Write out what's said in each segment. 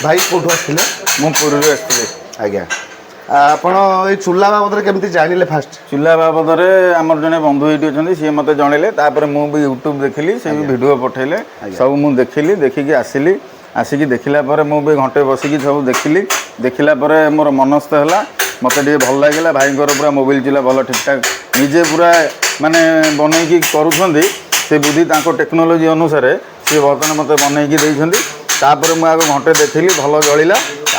भाई कौटू आसते मुझे आसती आज्ञा आपण ये चूल्हा बाबद केमती जानिले फास्ट चूल्हा बाबद आमर जड़े बंधु ये अच्छा सी मत जनइले मुझे यूट्यूब देखिली से वीडियो पठेले सब मुझे देखिली देखिकी आसिली आसिकी देखला मुझे घंटे बसिकी सब देखिली देखला मोर मनस्थ है मत भल लगे भाई पूरा मोबाइल चूल्हा भल ठीक ठाक निजे पूरा माने बनईकी करुँच से बुद्धि टेक्नोलोजी अनुसार सी बर्तमान मत बनईकी देते तापर मुझे आगे घंटे देखिली भल जलिला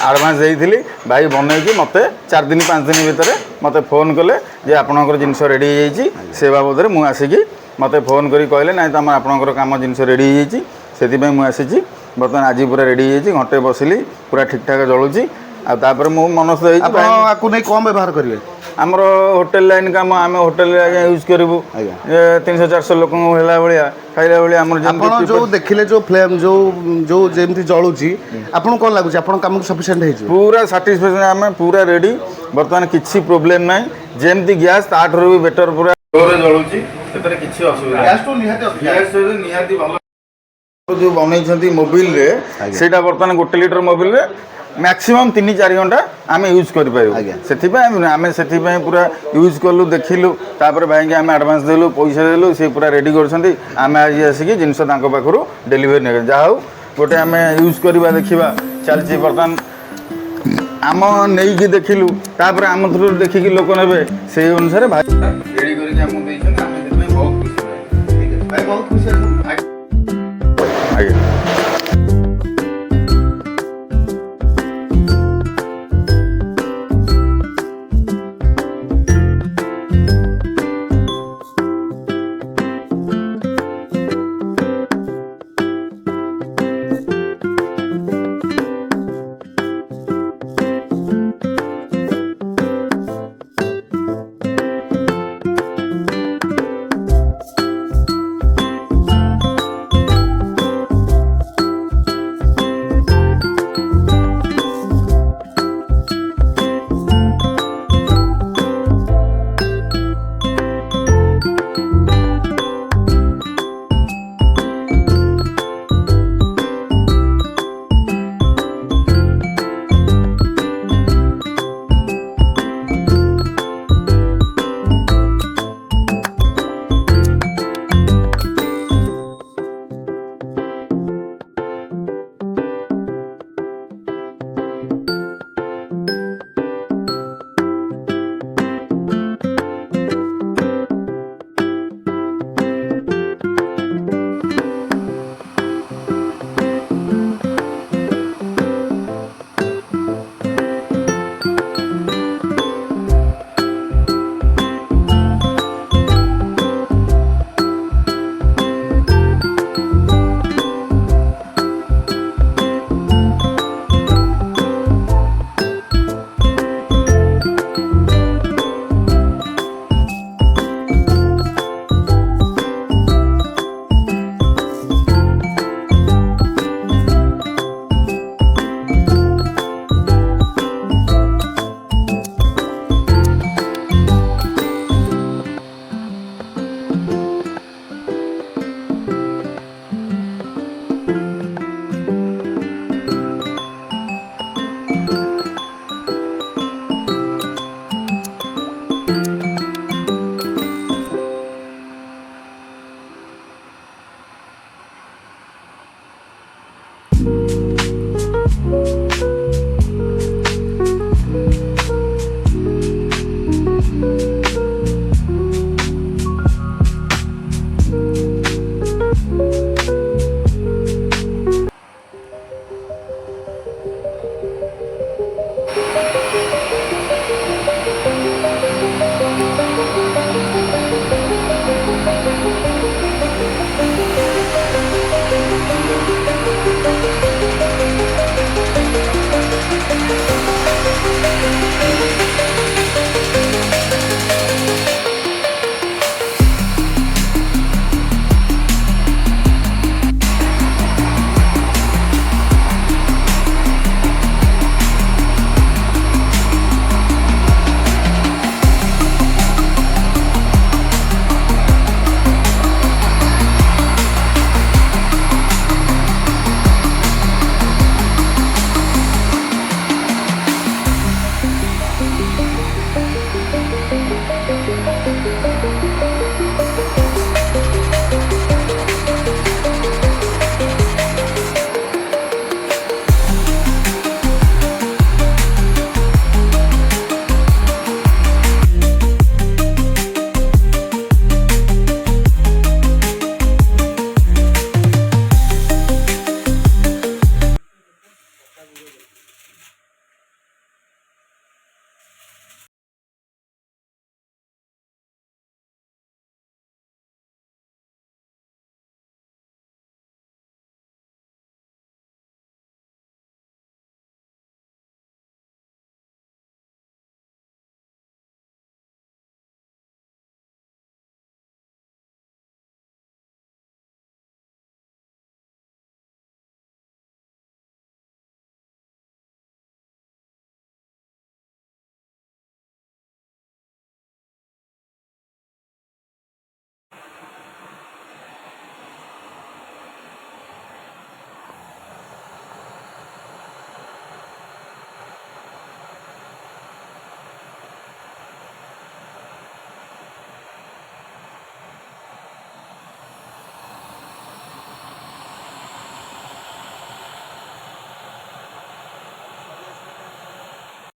आडभांस देती भाई बनईकी मत 4 दिन 5 दिन भितर मत फोन कले जे आपणकर जिनस रेडी हो से बाबद मुझे आसिकी मत फोन करी कहले ना तुम आपणकर काम जिनस रेडी हो मुझे आसी बर्तमान आज पूरा रेडी हो घंटे बसिली पूरा ठीक ठाक जलुची आपर मु मनस्थ नहीं कौन व्यवहार करेंगे आमर होटेल लाइन काम आम होटेल यूज करूँ 300-400 लोक भाया खाइला भाया जो देखिले जो फ्लेम जो जो जमी जलुची आपको कौन लगुच आप कम सफिशिएंट हो पूरा साटिस्फैक्शन आम पूरा रेडी बर्तमान किसी प्रोब्लेम ना जमी गैस ताठू भी बेटर पूरा जलुची किसी असुविधा जो बनई मोबाइल से बर्तमान 1 लिटर मोबाइल मैक्सिमम 3-4 घंटा आम यूज कर आम से पूरा यूज कलु देखिलु तापर भाई आम एडवांस देलु पैसा देलु सी पूरा रेडी कर आम आज आसिक जिनस पाखु डेलीवरी नहीं जहाँ हूँ गोटे आम यूज करवा देखा चलती बर्तमान आम नहीं देखिलु तापर आम थ्रू देखिकी लोक ने से अनुसार भाई रेडी करके बहुत खुशी